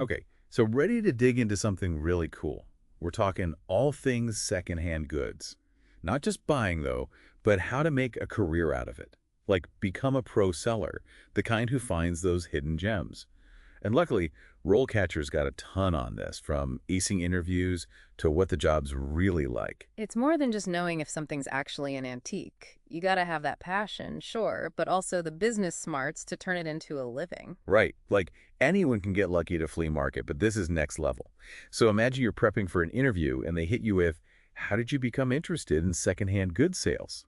Okay, so ready to dig into something really cool. We're talking all things secondhand goods. Not just buying, though, but how to make a career out of it. Like become a pro seller, the kind who finds those hidden gems. And luckily, RoleCatcher's got a ton on this, from acing interviews to what the job's really like. It's more than just knowing if something's actually an antique. You gotta have that passion, sure, but also the business smarts to turn it into a living. Right, like anyone can get lucky at a flea market, but this is next level. So imagine you're prepping for an interview and they hit you with, how did you become interested in secondhand goods sales?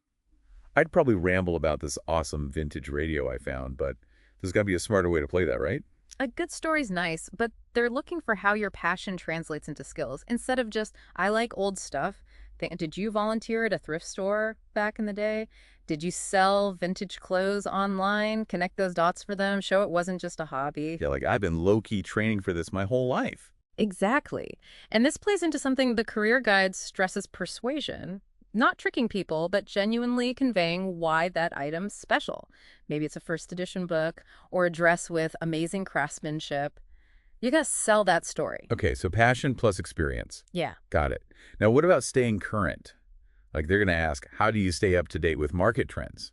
I'd probably ramble about this awesome vintage radio I found, but there's got to be a smarter way to play that, right? A good story's nice, but they're looking for how your passion translates into skills instead of just, I like old stuff. Did you volunteer at a thrift store back in the day? Did you sell vintage clothes online? Connect those dots for them, show it wasn't just a hobby. Yeah, like I've been low-key training for this my whole life. Exactly. And this plays into something the career guide stresses: persuasion. Not tricking people, but genuinely conveying why that item's special. Maybe it's a first edition book or a dress with amazing craftsmanship. You gotta sell that story. Okay, so passion plus experience. Yeah. Got it. Now, what about staying current? Like they're going to ask, how do you stay up to date with market trends?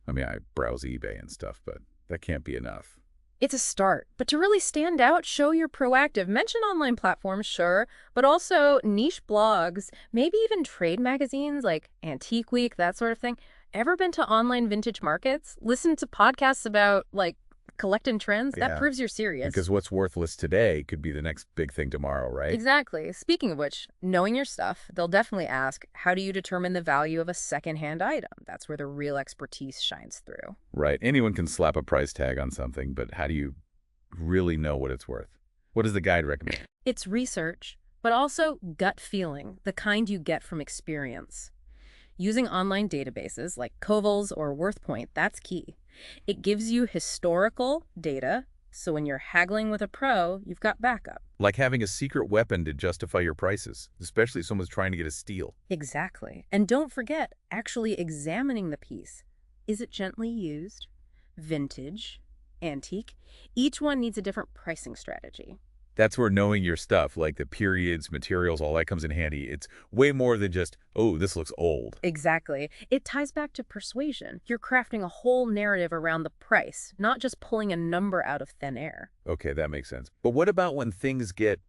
I mean, I browse eBay and stuff, but that can't be enough. It's a start, but to really stand out, show you're proactive. Mention online platforms, sure, but also niche blogs, maybe even trade magazines like Antique Week, that sort of thing. Ever been to online vintage markets? Listen to podcasts about, like, collecting trends? That Yeah, proves you're serious. because what's worthless today could be the next big thing tomorrow, right? Exactly. Speaking of which, knowing your stuff, they'll definitely ask, how do you determine the value of a secondhand item? That's where the real expertise shines through. Right. Anyone can slap a price tag on something, but how do you really know what it's worth? What does the guide recommend? It's research, but also gut feeling, the kind you get from experience. Using online databases like Covels or WorthPoint, that's key. It gives you historical data, so when you're haggling with a pro, you've got backup. Like having a secret weapon to justify your prices, especially if someone's trying to get a steal. Exactly. And don't forget, actually examining the piece. Is it gently used? Vintage? Antique? Each one needs a different pricing strategy. That's where knowing your stuff, like the periods, materials, all that comes in handy. It's way more than just, oh, this looks old. Exactly. It ties back to persuasion. You're crafting a whole narrative around the price, not just pulling a number out of thin air. Okay, that makes sense. But what about when things get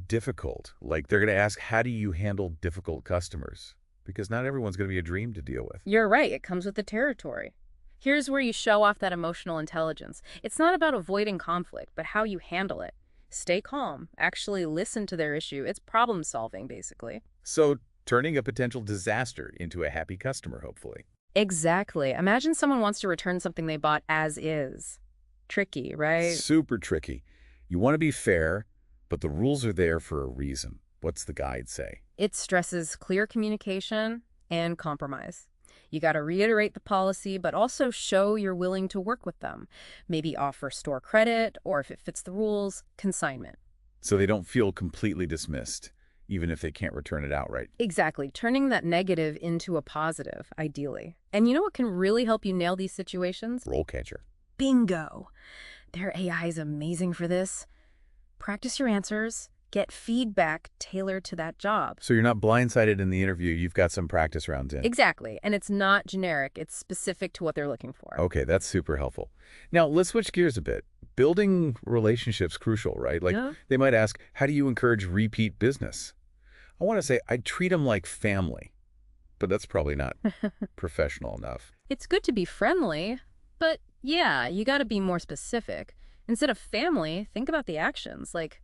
difficult? Like they're going to ask, how do you handle difficult customers? Because not everyone's going to be a dream to deal with. You're right, it comes with the territory. Here's where you show off that emotional intelligence. It's not about avoiding conflict, but how you handle it. Stay calm. Actually listen to their issue. It's problem solving, basically. So turning a potential disaster into a happy customer, hopefully. Exactly. Imagine someone wants to return something they bought as is. Tricky, right? Super tricky. You want to be fair, but the rules are there for a reason. What's the guide say? It stresses clear communication and compromise. You got to reiterate the policy, but also show you're willing to work with them. Maybe offer store credit, or if it fits the rules, consignment. So they don't feel completely dismissed, even if they can't return it outright. Exactly. Turning that negative into a positive, ideally. And you know what can really help you nail these situations? RoleCatcher. Bingo. Their AI is amazing for this. Practice your answers. Get feedback tailored to that job. So you're not blindsided in the interview. You've got some practice rounds in. Exactly. And it's not generic. It's specific to what they're looking for. Okay, that's super helpful. Now, let's switch gears a bit. Building relationships crucial, right? Like Yeah. they might ask, how do you encourage repeat business? I want to say I'd treat them like family, but that's probably not professional enough. It's good to be friendly, but yeah, you got to be more specific. Instead of family, think about the actions, like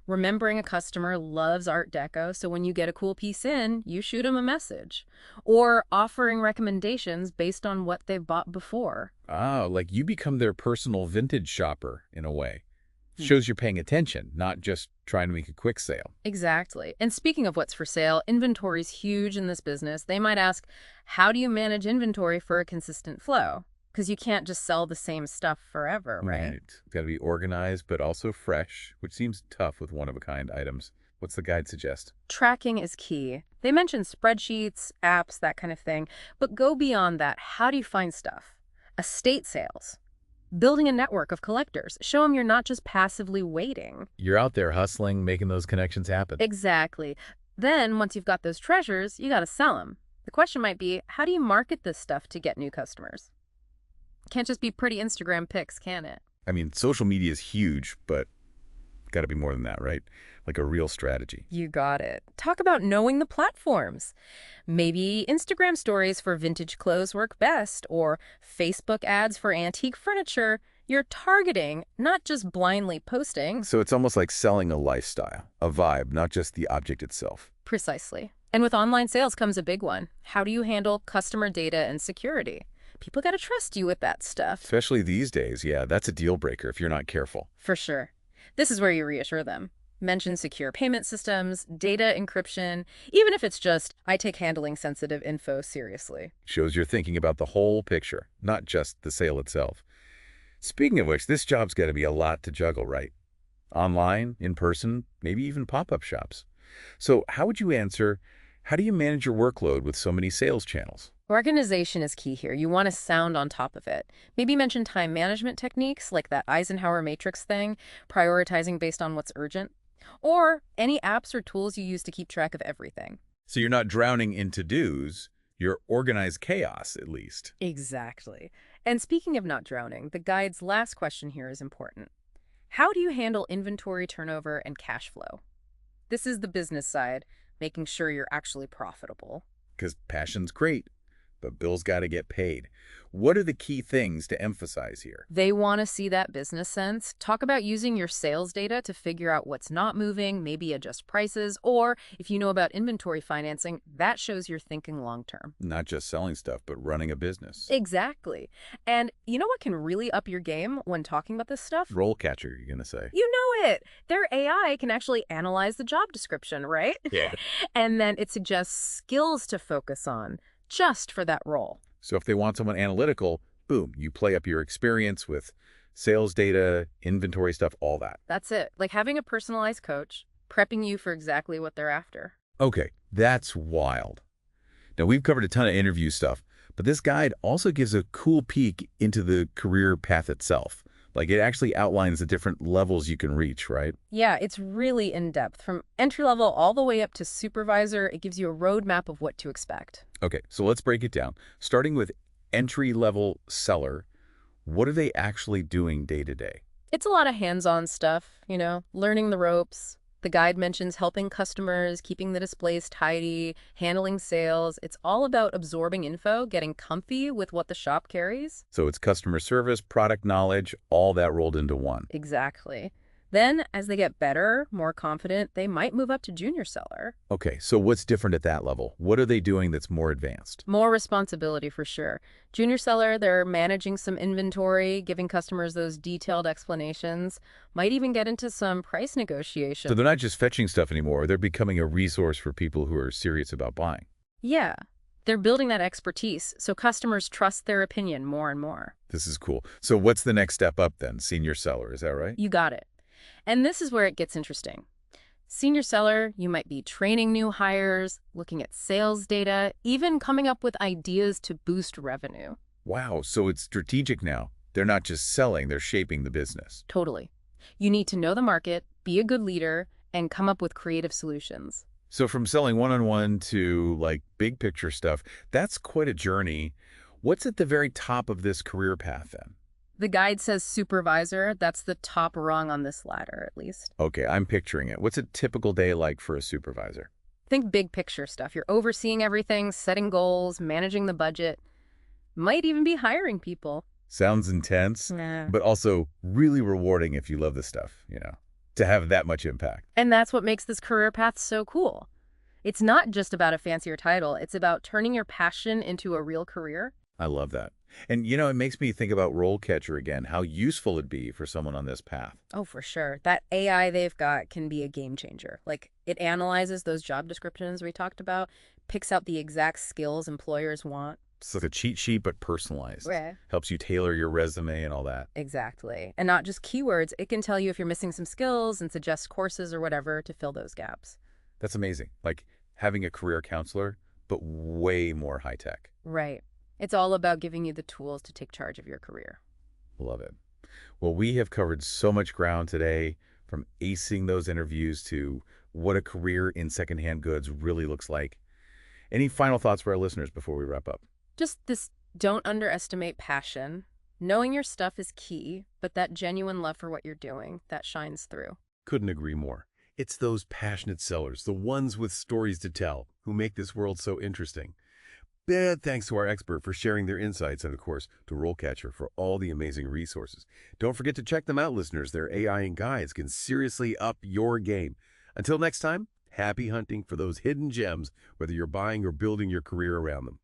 remembering a customer loves Art Deco, so when you get a cool piece in, you shoot them a message. Or offering recommendations based on what they've bought before. Ah, like you become their personal vintage shopper in a way. Shows you're paying attention, not just trying to make a quick sale. Exactly. And speaking of what's for sale, inventory's huge in this business. They might ask, how do you manage inventory for a consistent flow? Because you can't just sell the same stuff forever, right? It's got to be organized, but also fresh, which seems tough with one-of-a-kind items. What's the guide suggest? Tracking is key. They mention spreadsheets, apps, that kind of thing. But go beyond that. How do you find stuff? Estate sales. Building a network of collectors. Show them you're not just passively waiting. You're out there hustling, making those connections happen. Exactly. Then, once you've got those treasures, you got to sell them. The question might be, how do you market this stuff to get new customers? Can't just be pretty Instagram pics, can it? I mean, social media is huge, but got to be more than that, right? Like a real strategy. You got it. Talk about knowing the platforms. Maybe Instagram stories for vintage clothes work best, or Facebook ads for antique furniture. You're targeting, not just blindly posting. So it's almost like selling a lifestyle, a vibe, not just the object itself. Precisely. And with online sales comes a big one. How do you handle customer data and security? People got to trust you with that stuff. Especially these days, yeah, that's a deal breaker if you're not careful. For sure. This is where you reassure them. Mention secure payment systems, data encryption, even if it's just, I take handling sensitive info seriously. Shows you're thinking about the whole picture, not just the sale itself. Speaking of which, this job's got to be a lot to juggle, right? Online, in person, maybe even pop-up shops. So how would you answer, how do you manage your workload with so many sales channels? Organization is key here. You want to sound on top of it. Maybe mention time management techniques like that Eisenhower matrix thing, prioritizing based on what's urgent, or any apps or tools you use to keep track of everything. So you're not drowning in to-dos, you're organized chaos, at least. Exactly. And speaking of not drowning, the guide's last question here is important. How do you handle inventory turnover and cash flow? This is the business side, making sure you're actually profitable. Because passion's great, but bills got to get paid. What are the key things to emphasize here? They want to see that business sense. Talk about using your sales data to figure out what's not moving, maybe adjust prices, or if you know about inventory financing, that shows you're thinking long-term. Not just selling stuff, but running a business. Exactly. And you know what can really up your game when talking about this stuff? RoleCatcher, you're going to say. You know it. Their AI can actually analyze the job description, right? Yeah. And then it suggests skills to focus on just for that role. So if they want someone analytical, boom, you play up your experience with sales data, inventory stuff, all that. That's it. Like having a personalized coach, prepping you for exactly what they're after. Okay, that's wild. Now, we've covered a ton of interview stuff, but this guide also gives a cool peek into the career path itself. Like, it actually outlines the different levels you can reach, right? Yeah, it's really in-depth. From entry-level all the way up to supervisor, it gives you a roadmap of what to expect. Okay, so let's break it down. Starting with entry-level seller, what are they actually doing day to day? It's a lot of hands-on stuff, learning the ropes. The guide mentions helping customers, keeping the displays tidy, handling sales. It's all about absorbing info, getting comfy with what the shop carries. So it's customer service, product knowledge, all that rolled into one. Exactly. Then, as they get better, more confident, they might move up to junior seller. Okay, so what's different at that level? What are they doing that's more advanced? More responsibility for sure. Junior seller, they're managing some inventory, giving customers those detailed explanations, might even get into some price negotiation. So they're not just fetching stuff anymore, they're becoming a resource for people who are serious about buying. Yeah, they're building that expertise, so customers trust their opinion more and more. This is cool. So what's the next step up then? Senior seller, is that right? You got it. And this is where it gets interesting. Senior seller, you might be training new hires, looking at sales data, even coming up with ideas to boost revenue. Wow, so it's strategic now. They're not just selling, they're shaping the business. Totally. You need to know the market, be a good leader, and come up with creative solutions. So from selling one-on-one to like big picture stuff, that's quite a journey. What's at the very top of this career path then? The guide says supervisor. That's the top rung on this ladder, at least. Okay, I'm picturing it. What's a typical day like for a supervisor? Think big picture stuff. You're overseeing everything, setting goals, managing the budget. Might even be hiring people. Sounds intense, Yeah. but also really rewarding if you love this stuff, to have that much impact. And that's what makes this career path so cool. It's not just about a fancier title. It's about turning your passion into a real career. I love that. And, it makes me think about RoleCatcher again, how useful it'd be for someone on this path. Oh, for sure. That AI they've got can be a game changer. Like, it analyzes those job descriptions we talked about, picks out the exact skills employers want. It's like a cheat sheet, but personalized. Right. Helps you tailor your resume and all that. Exactly. And not just keywords. It can tell you if you're missing some skills and suggest courses or whatever to fill those gaps. That's amazing. Like having a career counselor, but way more high-tech. Right. It's all about giving you the tools to take charge of your career. Love it. Well, we have covered so much ground today, from acing those interviews to what a career in secondhand goods really looks like. Any final thoughts for our listeners before we wrap up? Just this, don't underestimate passion. Knowing your stuff is key, but that genuine love for what you're doing, that shines through. Couldn't agree more. It's those passionate sellers, the ones with stories to tell, who make this world so interesting. Big thanks to our expert for sharing their insights and, of course, to RoleCatcher for all the amazing resources. Don't forget to check them out, listeners. Their AI and guides can seriously up your game. Until next time, happy hunting for those hidden gems, whether you're buying or building your career around them.